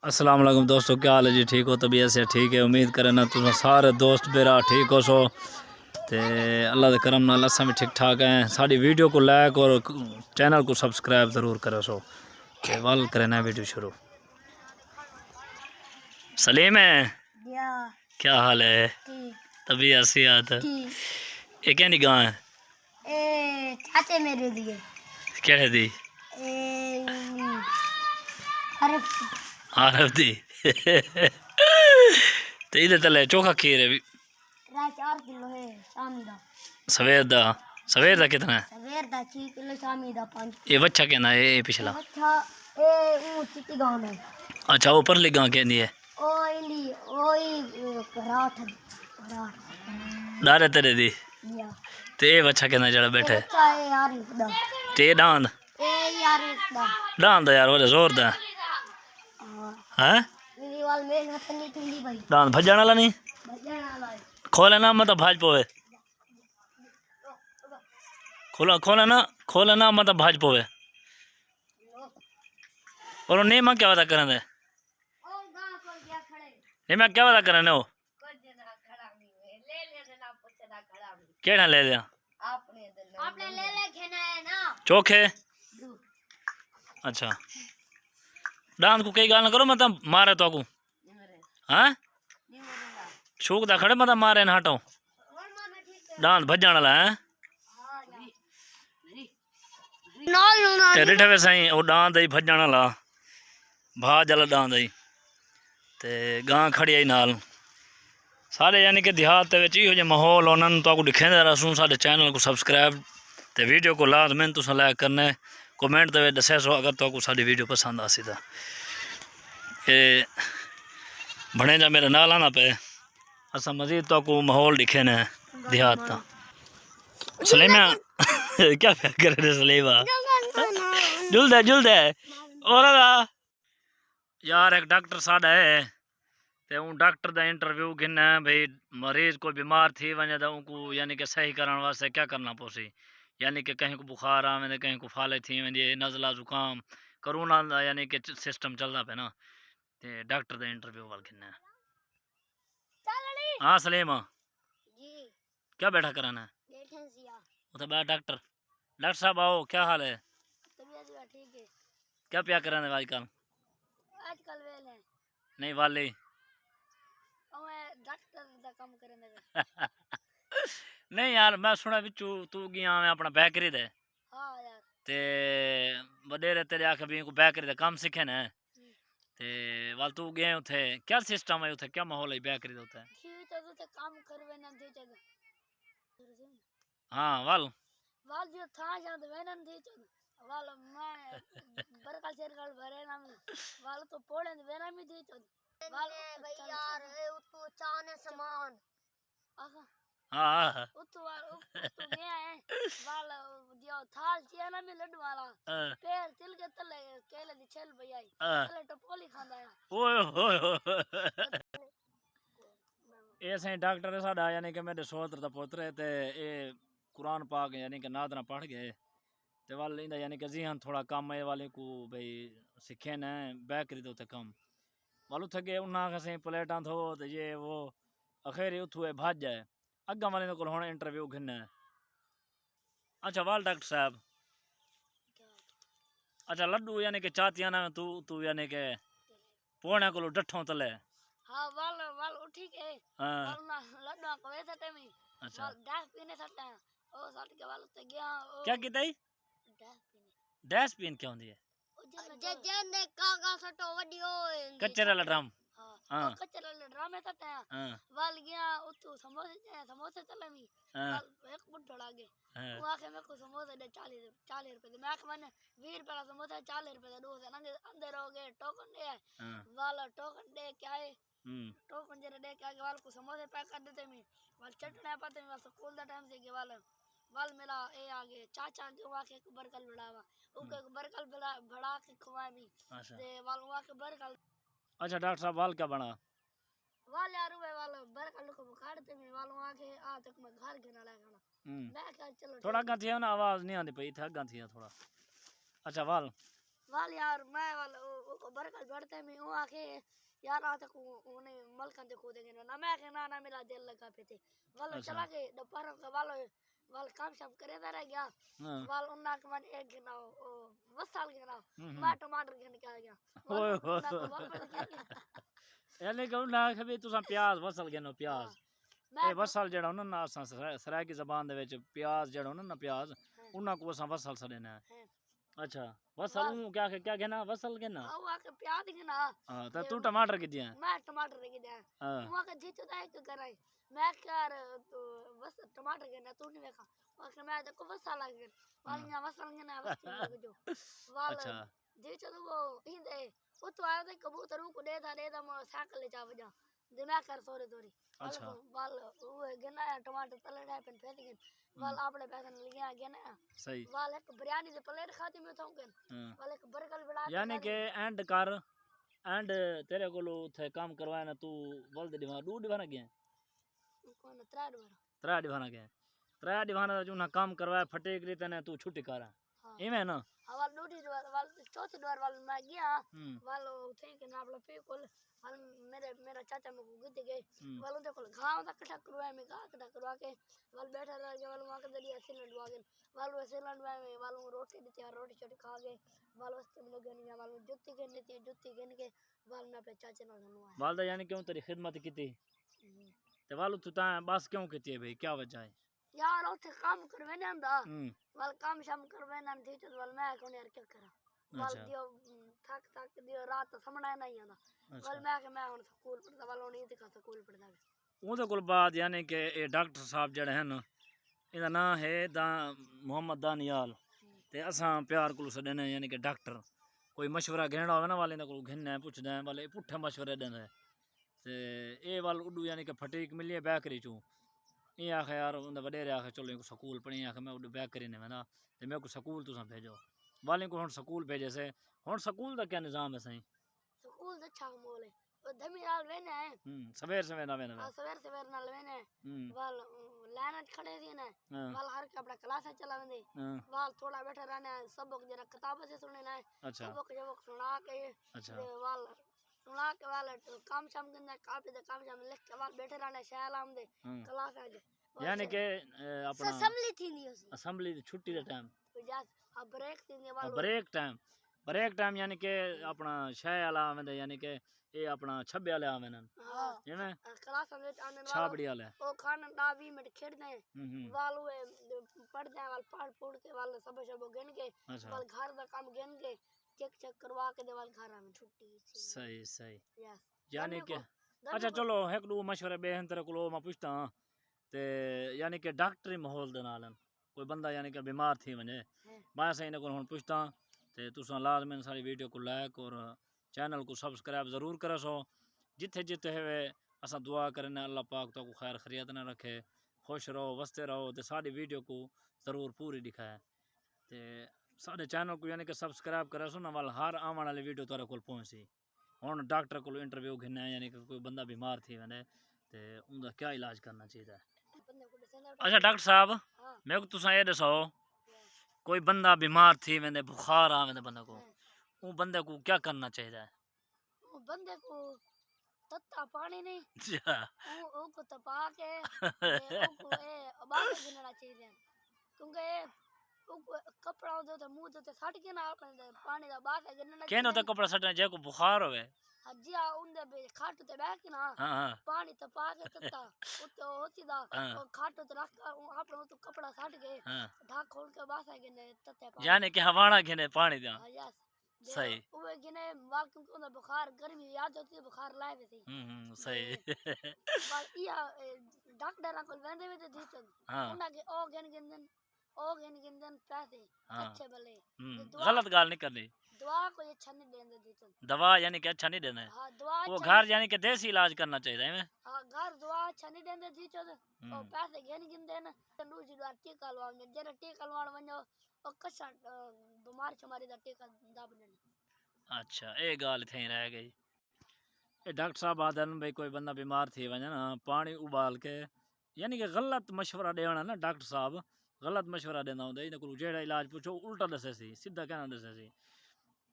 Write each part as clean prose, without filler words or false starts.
अस्सलाम वालेकुम दोस्तों, क्या हाल है जी? ठीक हो? तबीयत से ठीक है? उम्मीद करें ना तुम सारे दोस्त मेरा ठीक हो सो ते अल्लाह के करम नाल असां भी ठीक ठाक हैं। साड़ी वीडियो को लाइक और चैनल को सब्सक्राइब ज़रूर करो सो ते वाल करें ना वीडियो शुरू। सलीम है, क्या हाल है? तबीयत सेहत ये क्या निगाह है? चाचे मेरे दिए केड़े दी? आरफ दी ते इधर तले चोखा खीर है 4 किलो है शामी दा सवेर दा कितना है? सवेर दा 6 किलो शामी दा 5 ये बच्चा कहना है ये पिछला? अच्छा ए चिट्टी गांव में। अच्छा ऊपर ली गां कहनी है ओ इली ओई पराठ डारे तेरे दी या ते ये बच्चा कहना जड़ा बैठा है अच्छा है यार दा ते डांद ए यार दा डांद यार वो जोर दा हैं मेरी वाल में हाथ नहीं ठंडी भाई डांद भजण वाला नहीं भजन वाला खोले ना मत भाज पोवे खोले ना मत भाज पोवे और नहीं मैं क्या बता करने दे ओ गांव को क्या खड़े नहीं मैं क्या बता करने हो कुछ ना खड़ा नहीं है ले ले ना पूछना खड़ा नहीं केड़ा ले दिया आपने ले ले खेना है ना चोखे अच्छा डांद को कई गाल ना करो मत मारे तो को हाँ शौक दा खड़े मत मारे ना हटो डांद भजण वाला है टेढ़े ठवे साईं वो डांद ही भजण वाला भाज वाला डांद ही ते गां खड़ी आई नाल सारे यानी कि देहात इहो जो माहौल उन्होंने तो दिखेंदे रहसूं। साडे चैनल को सब्सक्राइब ते वीडियो को लाजमन तुसां लाइक करना कमेंट दे दस्या सो अगर तो साडी वीडियो पसंद आसी तो ये बने जा मेरे नाल आना पे असा मजीद तो माहौल दिखे ने देहात का। सलीमा क्या कर रहे सलीमा जुलदे और यार एक डॉक्टर साडा है ते उन डॉक्टर दा इंटरव्यू गिना भाई मरीज कोई बीमार थी वने तो उनको यानी कि सही करने वास्ते क्या करना पोसी, यानी कि कहीं को बुखार आ वने कहीं को फाले थी वने नज़ला जुकाम कोरोना दा यानी कि सिस्टम चलदा पे ना ते डॉक्टर दा इंटरव्यू वाल गिना। हाँ सलीमा जी क्या बैठा कराना है? बैठे सिया उधर बैठ डॉक्टर साहब आओ, क्या हाल है? तबीयत ठीक है क्या प्या कराने आजकल? आजकल वेल है नहीं वाले डॉक्टर दा काम करने नहीं यार मैं सुना बिचू तू गया मैं अपना बेकरी दे हां यार ते वडेरे तेरे आखे भी को बेकरी दा काम सीखे ने ते वाल तू गए उथे क्या सिस्टम है उथे क्या माहौल है बेकरी दा उथे? ठीक तो तो काम करवे ना दे चल हां वाल जो था शायद वेनन दे चल वाल मैं बरका सरकार भरे ना वाल तो पोड़े वेना में दे चल वाल भाई यार ए तो चाने समान आहा हां तो गया है वाल दियो थाल चिया में लड्डू वाला पैर तिल के तले केले दी छल भई आई तले टपोली खांदा है ओए होए ये सही डॉक्टर साडा यानी कि मेरे सोहतर दा पुत्र है ते ए कुरान पाक यानी कि नादरा पढ़ गए ते वाल इंदा यानी कि जी हां थोड़ा काम है वाले को भाई सीखे ने बेकरी दे उते काम वालू थके उन्ना के सही प्लेटां थो ते ये वो आखिर उठुए भाज जाए अग्गा वाले को हुन इंटरव्यू घिन्ना। अच्छा वाल डॉक्टर साहब अच्छा लड्डू यानी कि चातिया ना तू यानी कि पोणे को डठों तले हां वाल वाल उठी के वाल ना लड्डू को ऐसे टाइम अच्छा वाल डाक पीने सकता है ओ सट के वाल ते गया क्या कीता ही डैश पिन क्या होंदी है? जे ने कागा सटो वडियो कचरा वाला ड्रम हां कचरा वाला ड्रम है सकता है वाल गया उतो समोसे चले मी वाल एक बुढ़ो लागे वो आके मेरे को समोसे दे 40 रुपए दे मैं मैंने 20 रुपए का समोसा 40 रुपए दे दो से अंदर हो गए टोकन दे वाल टोकन दे क्या है टोकन जरा दे के वाल को समोसे पैक कर देते मी वाल चटना पाते मी स्कूल दा टाइम से के वाल मेरा ए आगे चाचा के वाके को बरकल बढ़ावा उके बरकल बढ़ा के खुआ भी ते वाल वाके बरकल। अच्छा डॉक्टर साहब वाल क्या बना? वाल यार वे वाल बरकल को बुखारते में वाल वाके आ तक मैं घर के ना लगाना मैं कहा चलो थोड़ा गंथी है ना आवाज नहीं आती पई था गंथी है थोड़ा। अच्छा वाल वाल यार मैं वाल को बरकत बढ़ते में वो आके यार आता को उन्हें मलकन दे खोदेंगे ना मैं के ना मेरा दिल लगा पे थे वाल चला के दोपहर का वाल काम शाम करे रह गया वाल उन्ना के मन एक गिना बस साल गिना मैं टमाटर गिन के आ गया यानी कि उन्ना के भी तुसा प्याज वसल गिनो प्याज ए वसल जेड़ा होना ना असा सरायकी जबान दे विच प्याज जेड़ा होना ना प्याज उन्ना को असा वसल सदेना है अच्छा वसल क्या कहना वसल कहना ओ आके प्याज गिना हां तो तू टमाटर की दिया मैं टमाटर की दिया वो आके जी तो एक कराई मैं कर तो बस टमाटर गिना तू नहीं देखा और मैं देखो वसल आ गया वालियां वसल गिना वसल जो वाल अच्छा जी तो वो हिंदे वो तो आया था कबूतर को दे था मैं साइकिल ले जा बजा दिना कर सोरे तोरी अच्छा वाल वो गिना टमाटर तले है पेन फेंक गए वाल आपने पैसा लिया गिना सही वाल एक बिरयानी दे प्लेट खाती में तो वाल एक बर्गर बना यानी कि एंड कर एंड तेरे कोलो थे काम करवाया ना तू बोल दे दिवा दू दिवाना गया कौन त्राड बार त्रै दिवाना गया त्रै दिवाना जो ना काम करवाया फटे के लिए तने तू छुट्टी करा इमे ना वाल दूधी द्वार वाल चौथी द्वार वाल मैं गया वाल थे के ना अपना पे कोल वाल मेरा चाचा में गुद गए वाल उनके कोल गांव तक कटा करवाया में का कटा करवा के वाल बैठा रह गया वाल वहां के दरिया सिलेंड वा गए वाल वैसे सिलेंड में वाल रोटी दी यार रोटी छोटी खा गए वाल वस्ते में लोग गया वाल जुत्ती गन थी जुत्ती गन के वाल मैं अपने चाचा ना धनवा वाल दा यानी क्यों तेरी खिदमत की थी ते वाल तू ता बस क्यों की थी भाई क्या वजह है यार उठे काम करवे ना अंदा वाल काम शाम करवे ना थी तो वाल मैं कौन यार क्या करा वाल दियो थक दियो रात समना नहीं आंदा वाल मैं हुन स्कूल पढ़दा वाल नहीं दिखा स्कूल पढ़दा ਉਹਦੇ ਕੋਲ ਬਾਅਦ यानी कि ਇਹ ਡਾਕਟਰ ਸਾਹਿਬ ਜਿਹੜੇ ਹਨ ਇਹਦਾ ਨਾਮ ਹੈ ਮੁਹੰਮਦ ਦਾਨੀਆਲ ਤੇ ਅਸਾਂ ਪਿਆਰ ਕੋਲ ਸਦਨੇ यानी कि ਡਾਕਟਰ ਕੋਈ ਮਸ਼ਵਰਾ ਘੇਣਾ ਹੋਵੇ ਨਾ ਵਾਲੇ ਦਾ ਕੋਲ ਘਿੰਨਾ ਪੁੱਛਦਾ ਵਾਲੇ ਪੁੱਠੇ ਮਸ਼ਵਰੇ ਦਿੰਦਾ ਤੇ ਇਹ ਵਾਲ ਉਡੂ यानी कि ਫਟੀਕ ਮਿਲੀ ਬੈਕਰੀ ਚੋਂ ਇਹ ਆਖਿਆ ਯਾਰ ਉਹਦਾ ਵਡੇਰੇ ਆਖਿਆ ਚਲੋ ਸਕੂਲ ਪੜ੍ਹੀ ਆਖਿਆ ਮੈਂ ਉਡ ਬੈਕਰੀ ਨੇ ਮੈਂ ਤੇ ਮੇਰੇ ਕੋ ਸਕੂਲ ਤੁਸੀਂ ਭੇਜੋ ਵਾਲੇ को ਹੁਣ ਸਕੂਲ ਭੇਜੇ ਸੇ ਹੁਣ ਸਕੂਲ ਦਾ ਕੀ ਨਿਜ਼ਾਮ ਹੈ ਸਹੀ ਸਕੂਲ ਦਾ ਅੱਛਾ ਮੋਲ ਹੈ ਉਹ ਧਮੀ ਨਾਲ ਵੇਨੇ ਸਵੇਰ ਨਾ ਵੇਨੇ ਸਵੇਰ ਨਾਲ ਵੇਨੇ ਵਾਲ लाइन खड़े थी ना वाल हर के अपना क्लास चला वेंदे वाल थोड़ा बैठा रहना सबक जरा किताब से सुनना है सबक जब सुना के वाल सुना के वाल काम शाम करना काफी काम शाम लिख के वाल बैठे रहना शैल आमदे क्लास आज यानी कि अपना असेंबली थी नहीं उस असेंबली छुट्टी दा टाइम अब ब्रेक थी नहीं वाल ब्रेक टाइम यानी कि अपना शय वाला आवेंदे यानी कि ये अपना छब्बे वाले आवेन हां जिवें क्लास में आने वाला छाबड़ी वाले ओ खाना दा 20 मिनट खेलते हैं वाल पढ़ते हैं वाल पढ़ पढ़ के वाल सब गिन के वाल घर दा काम गिन के चेक करवा के दे वाल घर में छुट्टी सही यानी कि अच्छा चलो एक दो मशवरे बेहन तेरे को मैं पूछता ते यानी कि डॉक्टरी माहौल दे नाल कोई बंदा यानी कि बीमार थी वने मैं सही ने को हुन पूछता ते तुसा लाजमन सारी वीडियो को लाइक और चैनल को सब्सक्राइब ज़रूर करो सो जिथे जिथे है असा दुआ करने अल्लाह पाक तो को खैर खैरियत न रखे खुश रहो वसते रहो तो सारी वीडियो को ज़रूर पूरी दिखाए तो सारे चैनल को यानी कि सब्सक्राइब करे सो ना वाल हर आने वाली वीडियो तेरे को पहुँची हुण डॉक्टर को इंटरव्यू घिनना यानी कि कोई बंदा बीमार थी वने तो उनका क्या इलाज करना चाहिए अच्छा डॉक्टर साहब मेरे को तुसा ये दसो कोई बंदा बीमार थी वने बुखार आ वने बंदे को वो बंदे को क्या करना चाहिए वो बंदे को तत्ता पानी नहीं वो को तपा के को बाहर गिनना चाहिए क्योंकि वो कपड़ा दो तो मुंह तो सट के ना पानी दा बाहर गिनना केनो तो कपड़ा सटना जे को बुखार होवे हजी आ उनदे बे खाट ते बैठ के ना पानी तपा के तत्ता उतो होती दा और खाट तो रख आपन तो कपड़ा सट के ढाक खोल के बाहर गिने तत्ते यानी कि हवाना गिने पानी दा सही वो गिने वाल क्योंकि उनका बुखार गर्मी याद होती है बुखार लाए थे सही वाल या डॉक्टर को वेंदे वे दी तो उना के ओ गिन पैसे अच्छे भले गलत गाल नहीं करनी दवा को अच्छा नहीं देने दी तो दवा यानी कि अच्छा नहीं देना है हां दवा वो घर यानी कि देसी इलाज करना चाहिए है हां घर दवा अच्छा नहीं देने दी तो और पैसे गिन देना दूसरी बार टीका लवाने जरा टीका लवाने वनो और कसा बीमार छमारी दा टीका दाबने अच्छा ये गाल थे रह गई ये डॉक्टर साहब आदन भाई कोई बंदा बीमार थी वने ना पानी उबाल के यानी कि गलत मशवरा देना ना डॉक्टर साहब गलत मशवरा देना होंदा इने को जेड़ा इलाज पूछो उल्टा दसे सी सीधा कहना दसे सी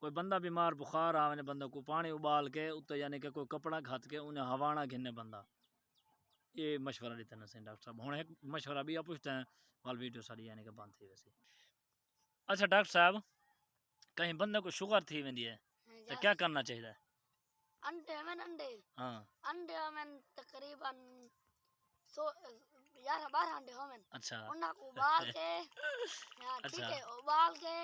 कोई बंदा बीमार बुखार आवे बंदा को पानी उबाल के उत्ते यानी कि कोई कपड़ा खत के उन्हें हवाना घिने बंदा ये मशवरा देते हैं सही डॉक्टर साहब। हुण एक मशवरा भी आप पूछते हैं वाल वीडियो सारी यानी कि बंद थी वैसे। अच्छा डॉक्टर साहब कहीं बंदे को शुगर थी वेंदी है तो क्या करना चाहिए? अंडे हमें अंडे हाँ अंडे हमें तकरीबन 11-12 अंडे हमें अच्छा उन्हें को उबाल के यार ठीक अच्छा है उबाल के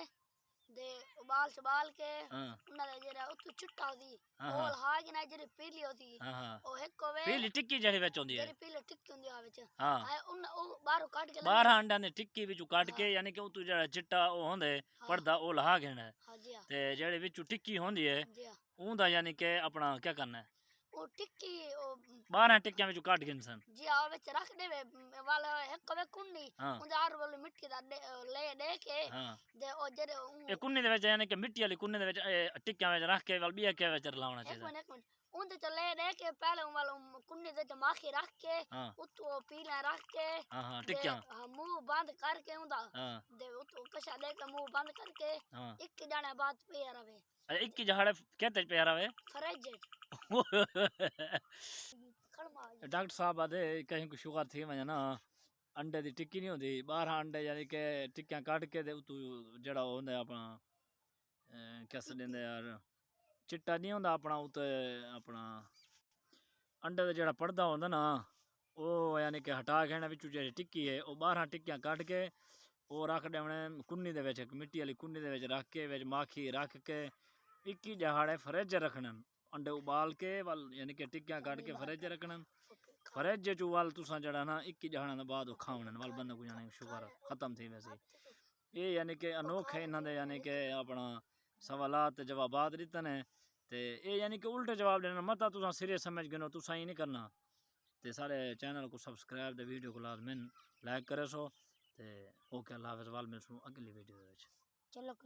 दे उबाल के हाँ उन्हें दे जरा उतु चिट्टा होती हाँ ओल हाँ हाग ना जरी पीली होती हाँ हाँ ओ एक को वे पीली टिक्की जड़ी विच होंदी है जरी पीली टिक्की होंदी आ विच हाँ आए उन ओ बाहरों काट के 12 अंडा ने टिक्की विचू काट हाँ के यानी कि उतू जड़ा चिट्टा ओ होंदे हाँ पड़दा ओ लहा घेना है हाँ जी हाँ ते जेड़े विचू टिक्की होंदी है जी हाँ ऊंदा यानी कि अपना क्या करना है ओ टिक्की ओ 12 टिक्कियां विचू काट के इंसान जी हाँ विच रख देवे वाला एक को वे कुंडी हाँ उन आर वाली मिट्टी दा ले दे के हाँ दे ओ जरे ए कुन्नी दे विच यानी कि मिट्टी वाली कुन्नी दे विच टिक्कियां विच रख के वाल बिया के विच लावना एक चाहिए। मिनट उनते चले दे के पहले वाला कुंडी दे माखी रख के हाँ उतो पीला रख के हाँ हाँ दे टिक्कियां मुंह बंद करके उंदा हाँ दे उतो कशा दे के मुंह बंद करके हाँ एक जाने बाद पे रवे अरे 21 जहाड़े कहते प्यारा वे फ्रिज खड़मा डॉक्टर साहब आदे कहीं को शुगर थी वजह ना अंडे दी टिक्की नहीं होंदी 12 अंडे यानी कि टिक्कियां काट के दे उतू जड़ा होंदा अपना कैसे देंदे यार चिट्टा नहीं होंदा अपना उते अपना अंडे दा जेड़ा पर्दा होंदा ना वो यानी कि हटा के ना विचू जेड़ी टिक्की है वो 12 टिक्कियां काट के वो रख देवने कुन्नी दे विच मिट्टी वाली कुन्नी दे विच रख के विच माखी रख के 21 जहाड़े फ्रिज रखने अंडे उबाल के वाल यानी कि टिक्कियां काट के फ्रिज रखने फ्रिज चू वाल तुसा जड़ा ना 21 जहाड़े दे बाद खावने वाल बंदा को यानी शुगर खत्म थी वैसे। ये यानी कि अनोखे इन्हां दे यानी कि अपना सवालात जवाबात दित्ते ने ते ये यानी कि उल्टे जवाब देना मता तुसा सीरियस समझ गिनो तुसा ही नहीं करना ते सारे चैनल को सब्सक्राइब दे वीडियो को लाजमन लाइक करे सो ते ओके अल्लाह हाफिज़ वाल मिलसूं अगली वीडियो विच। चलो।